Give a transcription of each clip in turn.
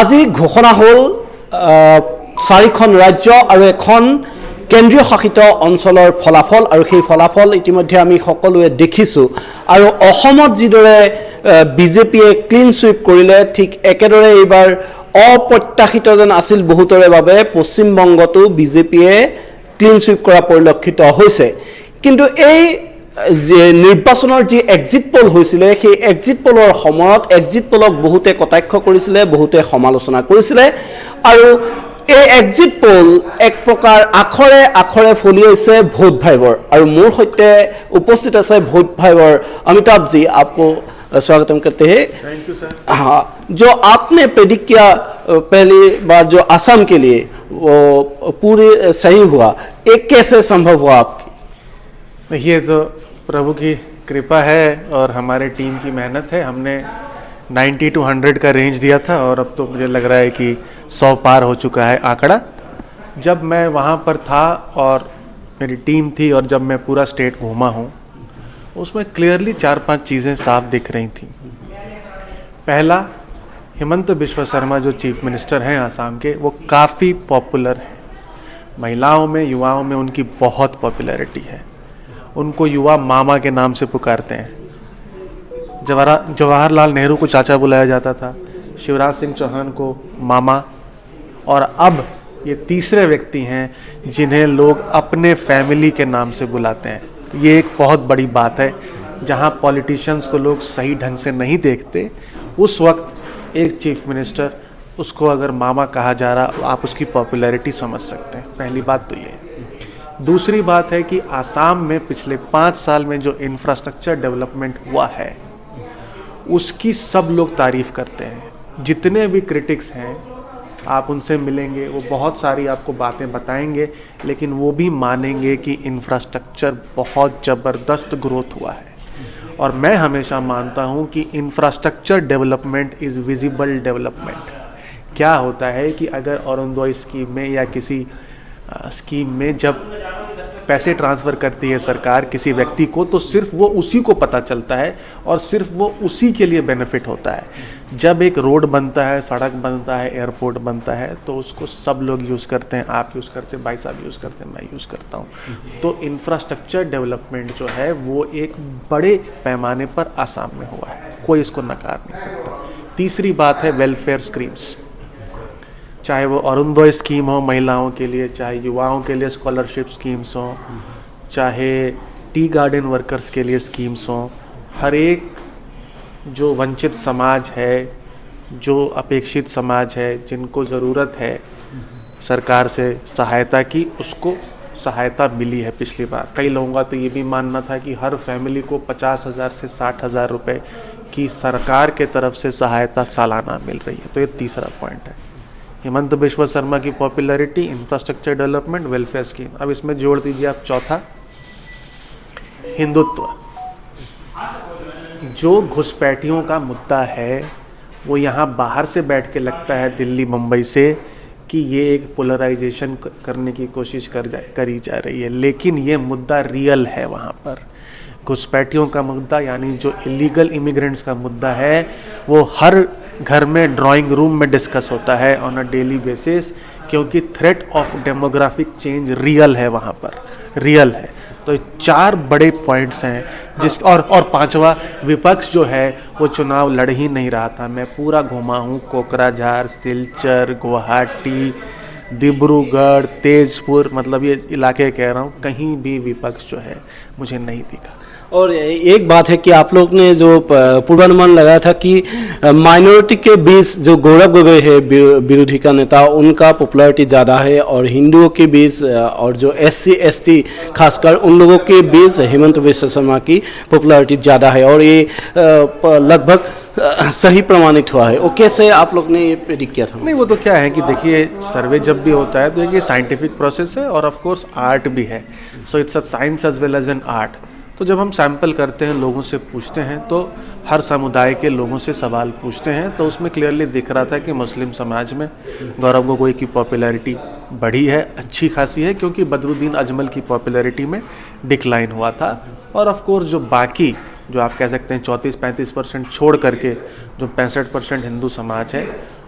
আজি ঘোষণা হল চাৰিখন ৰাজ্য আৰু এখন কেন্দ্ৰীয় শাসিত অঞ্চলৰ ফলাফল আৰু সেই ফলাফল ইতিমধ্যে আমি সকলোৱে দেখিছো আৰু অসমত যিদৰে বিজেপিয়ে ক্লিন সুইপ কৰিলে ঠিক একেদৰে এইবাৰ অপ্ৰত্যাশিত যেন আছিল বহুতৰে বাবে পশ্চিম বংগতো বিজেপিয়ে ক্লিন সুইপ কৰা পৰিলক্ষিত হৈছে কিন্তু এই নিৰ্বাচনৰ যি এক্সিট পোল হৈছিলে সেই এক্সিট পোলৰ সময়ত এক্সিট পোলক বহুতে কটাক্ষ কৰিছিলে বহুতে সমালোচনা কৰিছিলে আৰু এই এক্সিট পোল এক প্ৰকাৰ আখৰে আখৰে ফলিয়াইছে ভোট ভাইবৰ আৰু মোৰ সৈতে উপস্থিত আছে ভোট ভাইবৰ अमिताभ जी आपको स्वागतम करते हैं। Thank you sir. हाँ, जो आपने प्रेडिक्ट किया पहली बार जो असम के लिए वो पूरी सही हुआ, एक कैसे संभव हुआ आपकी? ये तो प्रभु की कृपा है और हमारे टीम की मेहनत है। हमने 90 to 100 का रेंज दिया था और अब तो मुझे लग रहा है कि 100 पार हो चुका है आंकड़ा। जब मैं वहाँ पर था और मेरी टीम थी और जब मैं पूरा स्टेट घूमा हूँ उसमें क्लियरली 4-5 चीज़ें साफ दिख रही थी। पहला, हिमंत बिश्व शर्मा जो चीफ मिनिस्टर हैं आसाम के, वो काफ़ी पॉपुलर हैं। महिलाओं में, युवाओं में उनकी बहुत पॉपुलैरिटी है। उनको युवा मामा के नाम से पुकारते हैं। जवाहरलाल नेहरू को चाचा बुलाया जाता था, शिवराज सिंह चौहान को मामा, और अब ये तीसरे व्यक्ति हैं जिन्हें लोग अपने फैमिली के नाम से बुलाते हैं। ये एक बहुत बड़ी बात है। जहाँ पॉलिटिशियंस को लोग सही ढंग से नहीं देखते उस वक्त एक चीफ मिनिस्टर उसको अगर मामा कहा जा रहा, आप उसकी पॉपुलैरिटी समझ सकते हैं। पहली बात तो ये है। दूसरी बात है कि आसाम में पिछले 5 साल में जो इंफ्रास्ट्रक्चर डेवलपमेंट हुआ है उसकी सब लोग तारीफ़ करते हैं। जितने भी क्रिटिक्स हैं आप उनसे मिलेंगे, वो बहुत सारी आपको बातें बताएंगे, लेकिन वो भी मानेंगे कि इंफ्रास्ट्रक्चर बहुत ज़बरदस्त ग्रोथ हुआ है। और मैं हमेशा मानता हूँ कि infrastructure development is visible development. क्या होता है कि अगर अरुणोदय स्कीम में या किसी स्कीम में जब पैसे ट्रांसफ़र करती है सरकार किसी व्यक्ति को, तो सिर्फ वो उसी को पता चलता है और सिर्फ वो उसी के लिए बेनिफिट होता है। जब एक रोड बनता है, सड़क बनता है, एयरपोर्ट बनता है, तो उसको सब लोग यूज़ करते हैं। आप यूज़ करते हैं, भाई साहब यूज़ करते हैं, मैं यूज़ करता हूँ। तो इंफ्रास्ट्रक्चर डेवलपमेंट जो है वो एक बड़े पैमाने पर आसाम में हुआ है, कोई इसको नकार नहीं सकता। तीसरी बात है वेलफेयर स्कीम्स, चाहे वो अरुणोदय स्कीम हो महिलाओं के लिए, चाहे युवाओं के लिए स्कॉलरशिप स्कीम्स हों, चाहे टी गार्डन वर्कर्स के लिए स्कीम्स हों। हर एक जो वंचित समाज है, जो अपेक्षित समाज है, जिनको ज़रूरत है सरकार से सहायता की, उसको सहायता मिली है पिछली बार। कई लोगों का तो ये भी मानना था कि हर फैमिली को 50,000 से 60,000 रुपये की सरकार के तरफ से सहायता सालाना मिल रही है। तो ये तीसरा पॉइंट है। हिमंत बिश्व शर्मा की popularity, infrastructure development, welfare scheme. अब इसमें जोड़ दीजिए आप चौथा, हिंदुत्व। जो घुसपैठियों का मुद्दा है वो यहाँ बाहर से बैठ के लगता है दिल्ली मुंबई से कि ये एक पोलराइजेशन करने की कोशिश करी जा रही है, लेकिन ये मुद्दा रियल है वहाँ पर। घुसपैठियों का मुद्दा यानी जो इलीगल इमिग्रेंट्स का मुद्दा है वो हर घर में ड्राइंग रूम में डिस्कस होता है ऑन अ डेली बेसिस, क्योंकि threat of demographic change real है वहाँ पर, रियल है। तो 4 बड़े पॉइंट्स हैं जिस और पांचवा, विपक्ष जो है वो चुनाव लड़ ही नहीं रहा था। मैं पूरा घूमा हूँ, कोकराझार, सिलचर, गुवाहाटी, डिब्रूगढ़, तेजपुर, मतलब ये इलाके कह रहा हूँ, कहीं भी विपक्ष जो है मुझे नहीं दिखा। और एक बात है कि आप लोग ने जो पूर्वानुमान लगाया था कि माइनॉरिटी के बीच जो गौरव गोगोई है विरोधी का नेता, उनका पॉपुलैरिटी ज़्यादा है, और हिंदुओं के बीच और जो SC ST खासकर उन लोगों के बीच हिमंत बिश्व शर्मा की पॉपुलैरिटी ज़्यादा है, और ये लगभग सही प्रमाणित हुआ है। वो कैसे आप लोग ने ये प्रेडिक्ट किया था? नहीं, वो तो क्या है कि देखिए, सर्वे जब भी होता है तो ये साइंटिफिक प्रोसेस है और ऑफ कोर्स आर्ट भी है। So it's a science as well as an art. तो जब हम सैंपल करते हैं, लोगों से पूछते हैं, तो हर समुदाय के लोगों से सवाल पूछते हैं, तो उसमें क्लियरली दिख रहा था कि मुस्लिम समाज में गौरव गोगोई की पॉपुलैरिटी बढ़ी है, अच्छी खासी है, क्योंकि बदरुद्दीन अजमल की पॉपुलैरिटी में डिक्लाइन हुआ था। और ऑफ कोर्स जो बाकी जो आप कह सकते हैं 34-35% छोड़ करके जो 65% हिंदू समाज है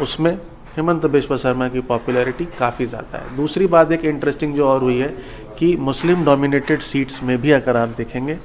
उसमें हेमंत बिश्वा शर्मा की पॉपुलैरिटी काफ़ी ज़्यादा है। दूसरी बात एक इंटरेस्टिंग जो और हुई है कि मुस्लिम डोमिनेटेड सीट्स में भी अगर आप देखेंगे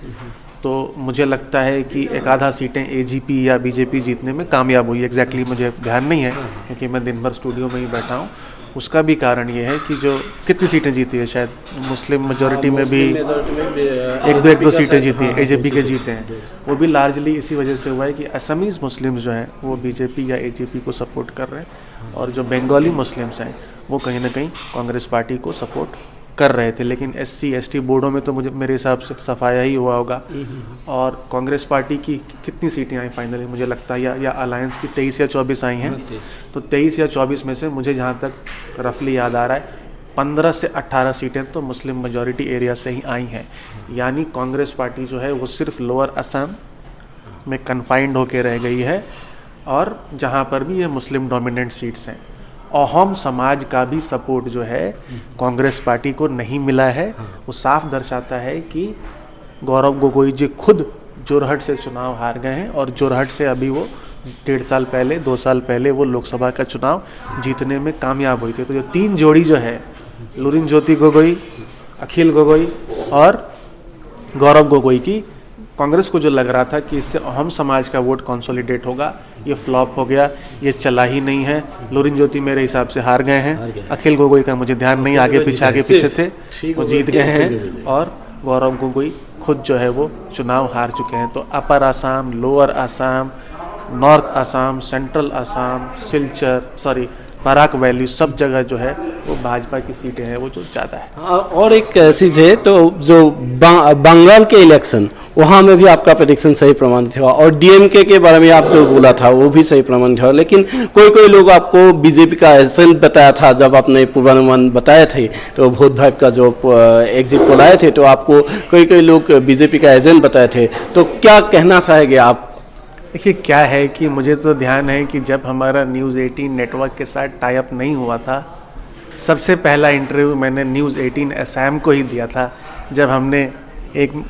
तो मुझे लगता है कि एक आधा सीटें एजीपी या बीजेपी जीतने में कामयाब हुई। एग्जैक्टली मुझे ध्यान नहीं है क्योंकि मैं दिन भर स्टूडियो में ही बैठा हूँ। उसका भी कारण ये है कि जो कितनी सीटें जीती है, शायद मुस्लिम मेजोरिटी में भी एक दो सीटें जीती है, एजेपी के जीते हैं। वो भी लार्जली इसी वजह से हुआ है कि असमीज़ मुस्लिम्स जो हैं वो बीजेपी या एजेपी को सपोर्ट कर रहे हैं और जो बंगाली मुस्लिम्स हैं वो कहीं ना कहीं कांग्रेस पार्टी को सपोर्ट कर रहे थे। लेकिन SC ST बोर्डों में तो मुझे मेरे हिसाब से सफाया ही हुआ होगा। और कांग्रेस पार्टी की कितनी सीटें आई फाइनली, मुझे लगता है या अलायंस की 23 या 24 आई हैं। तो 23 या 24 में से मुझे जहाँ तक रफली याद आ रहा है 15 से 18 सीटें तो मुस्लिम मेजॉरिटी एरिया से ही आई हैं। यानी कांग्रेस पार्टी जो है वो सिर्फ लोअर असम में कन्फाइंड होकर रह गई है और जहाँ पर भी ये मुस्लिम डोमिनेंट सीट्स हैं। अहोम समाज का भी सपोर्ट जो है कांग्रेस पार्टी को नहीं मिला है। वो साफ दर्शाता है कि गौरव गोगोई जी खुद जोरहट से चुनाव हार गए हैं और जोरहट से अभी वो 1.5 साल पहले 2 साल पहले वो लोकसभा का चुनाव जीतने में कामयाब हुई थी। तो जो 3 जोड़ी जो है लुरिनज्योति गोगोई, अखिल गोगोई और गौरव गोगोई की, कांग्रेस को जो लग रहा था कि इससे अहम समाज का वोट कंसोलिडेट होगा, ये फ्लॉप हो गया, ये चला ही नहीं है। लुरिनज्योति मेरे हिसाब से हार गए हैं, अखिल गोगोई का मुझे ध्यान नहीं, आगे पीछे थे, वो जीत गए हैं और गौरव गोगोई खुद जो है वो चुनाव हार चुके हैं। तो upper Assam, lower Assam, north Assam, central Assam, Silchar Barak valley, सब जगह जो है वो भाजपा की सीटें हैं वो जो ज़्यादा है। और एक चीज़ है तो जो बंगाल के इलेक्शन वहाँ में भी आपका प्रेडिक्शन सही प्रमाणित हुआ और DMK के बारे में आप जो बोला था वो भी सही प्रमाणित हुआ। लेकिन कोई लोग आपको बीजेपी का एजेंट बताया था, जब आपने पूर्वानुमान बताए थे तो वोट भाइप का जो एग्जिट पोल आए थे तो आपको कोई लोग बीजेपी का एजेंट बताए थे। तो क्या कहना चाहेंगे आप? देखिए क्या है कि मुझे तो ध्यान है कि जब हमारा न्यूज़ 18 नेटवर्क के साथ टाई अप नहीं हुआ था, सबसे पहला इंटरव्यू मैंने न्यूज़ 18 असम को ही दिया था। जब हमने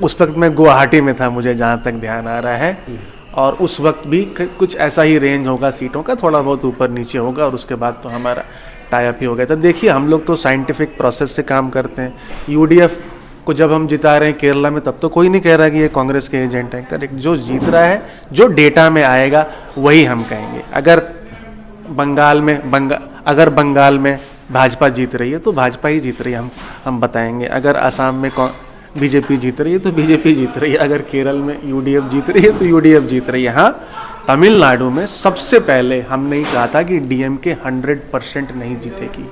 उस वक्त मैं गुवाहाटी में था, मुझे जहाँ तक ध्यान आ रहा है, और उस वक्त भी कुछ ऐसा ही रेंज होगा सीटों का, थोड़ा बहुत ऊपर नीचे होगा और उसके बाद तो हमारा टाई अप ही हो गया था। देखिए हम लोग तो साइंटिफिक प्रोसेस से काम करते हैं। UDF को जब हम जिता रहे हैं केरला में तब तो कोई नहीं कह रहा कि ये कांग्रेस के एजेंट हैं। करेक्ट, जो जीत रहा है, जो डेटा में आएगा वही हम कहेंगे। अगर बंगाल में भाजपा जीत रही है तो भाजपा ही जीत रही है, हम बताएंगे। अगर असम में बीजेपी जीत रही है तो बीजेपी जीत रही है। अगर केरल में UDF जीत रही है तो UDF जीत रही है। हाँ, तमिलनाडु में सबसे पहले हमने ही कहा था कि DMK 100% नहीं जीतेगी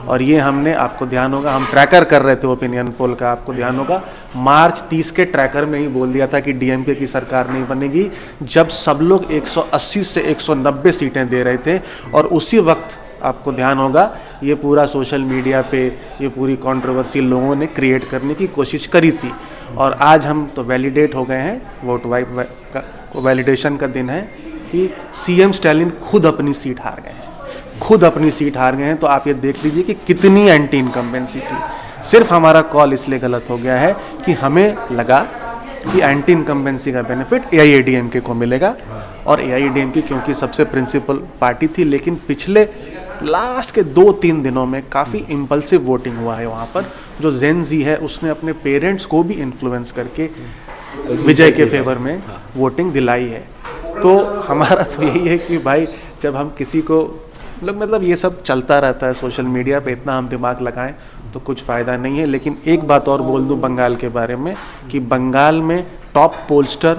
और ये हमने, आपको ध्यान होगा, हम ट्रैकर कर रहे थे ओपिनियन पोल का, आपको ध्यान होगा मार्च 30 के ट्रैकर में ही बोल दिया था कि DMK की सरकार नहीं बनेगी, जब सब लोग 180 से 190 सीटें दे रहे थे। और उसी वक्त आपको ध्यान होगा ये पूरा सोशल मीडिया पे ये पूरी कंट्रोवर्सी लोगों ने क्रिएट करने की कोशिश करी थी। और आज हम तो वैलिडेट हो गए हैं, वोट वाइप का वैलिडेशन का दिन है कि CM स्टालिन खुद अपनी सीट हार गए हैं। तो आप ये देख लीजिए कि कितनी एंटी इनकम्बेंसी थी। सिर्फ हमारा कॉल इसलिए गलत हो गया है कि हमें लगा कि एंटी इनकम्बेंसी का बेनिफिट AIADMK को मिलेगा और AIADMK क्योंकि सबसे प्रिंसिपल पार्टी थी। लेकिन पिछले लास्ट के 2-3 दिनों में काफ़ी इम्पल्सिव वोटिंग हुआ है वहाँ पर। जो जेन जी है उसने अपने पेरेंट्स को भी इन्फ्लुएंस करके विजय के फेवर में वोटिंग दिलाई है। तो हमारा तो यही है कि भाई जब हम किसी को मतलब ये सब चलता रहता है सोशल मीडिया पे, इतना हम दिमाग लगाएं तो कुछ फ़ायदा नहीं है। लेकिन एक बात और बोल दूं बंगाल के बारे में कि बंगाल में टॉप पोलस्टर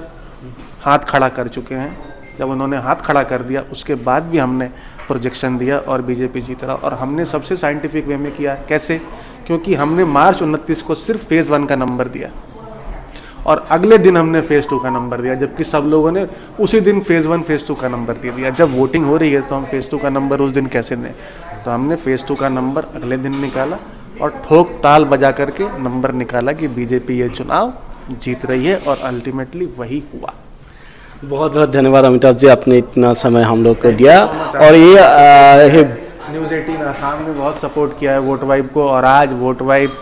हाथ खड़ा कर चुके हैं। जब उन्होंने हाथ खड़ा कर दिया उसके बाद भी हमने प्रोजेक्शन दिया और बीजेपी जीत रहा। और हमने सबसे साइंटिफिक वे में किया। कैसे? क्योंकि हमने मार्च 29 को सिर्फ फेज़ 1 का नंबर दिया और अगले दिन हमने फेज़ 2 का नंबर दिया, जबकि सब लोगों ने उसी दिन फेज़ 1 फेज़ 2 का नंबर दे दिया। जब वोटिंग हो रही है तो हम फेज़ 2 का नंबर उस दिन कैसे दें? तो हमने फेज़ 2 का नंबर अगले दिन निकाला और ठोक ताल बजा करके नंबर निकाला कि बीजेपी ये चुनाव जीत रही है और अल्टीमेटली वही हुआ। बहुत बहुत धन्यवाद अमिताभ जी, आपने इतना समय हम लोग को दिया। और ये न्यूज़ 18 आसाम ने बहुत सपोर्ट किया है वोट वाइब को और आज वोट वाइब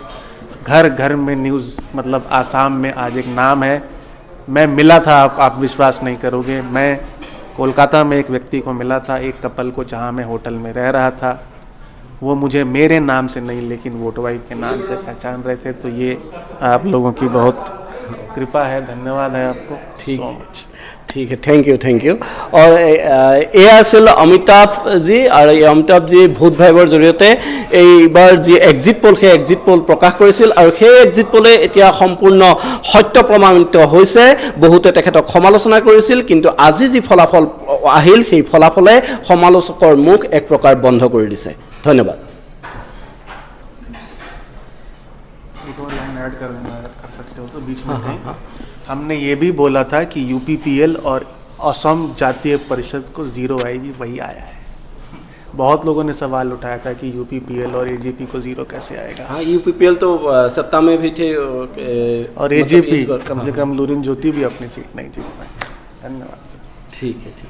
घर घर में न्यूज़, मतलब आसाम में आज एक नाम है। मैं मिला था, आप विश्वास नहीं करोगे, मैं कोलकाता में एक व्यक्ति को मिला था, एक कपल को, जहाँ मैं होटल में रह रहा था। वो मुझे मेरे नाम से नहीं लेकिन वोट वाइफ के नाम से पहचान रहे थे। तो ये आप लोगों की बहुत कृपा है, धन्यवाद है आपको। ठीक सो है, मच। ঠিক থেংক ইউ আৰু এয়া আছিল অমিতাভজী আৰু এই অমিতাভজী ভোট ভাইবৰ জৰিয়তে এইবাৰ যি এক্সিট পল সেই এক্সিট পল প্ৰকাশ কৰিছিল আৰু সেই এক্সিট পলে এতিয়া সম্পূৰ্ণ সত্য প্ৰমাণিত হৈছে। বহুতে তেখেতক সমালোচনা কৰিছিল, কিন্তু আজি যি ফলাফল আহিল সেই ফলাফলে সমালোচকৰ মুখ এক প্ৰকাৰ বন্ধ কৰি দিছে। ধন্যবাদ। एक और लाइन ऐड कर देना अगर कर सकते हो तो बीच में कहीं। हमने ये भी बोला था कि यूपीपीएल और असम जातीय परिषद को 0 आएगी, वही आया है। बहुत लोगों ने सवाल उठाया था कि यूपीपीएल और एजेपी को 0 कैसे आएगा। हाँ, यूपीपीएल तो सत्ता में भी थे और एजेपी कम से कम लुरिन ज्योति भी अपनी सीट नहीं जीत पाए। धन्यवाद सर। ठीक है, ठीक है।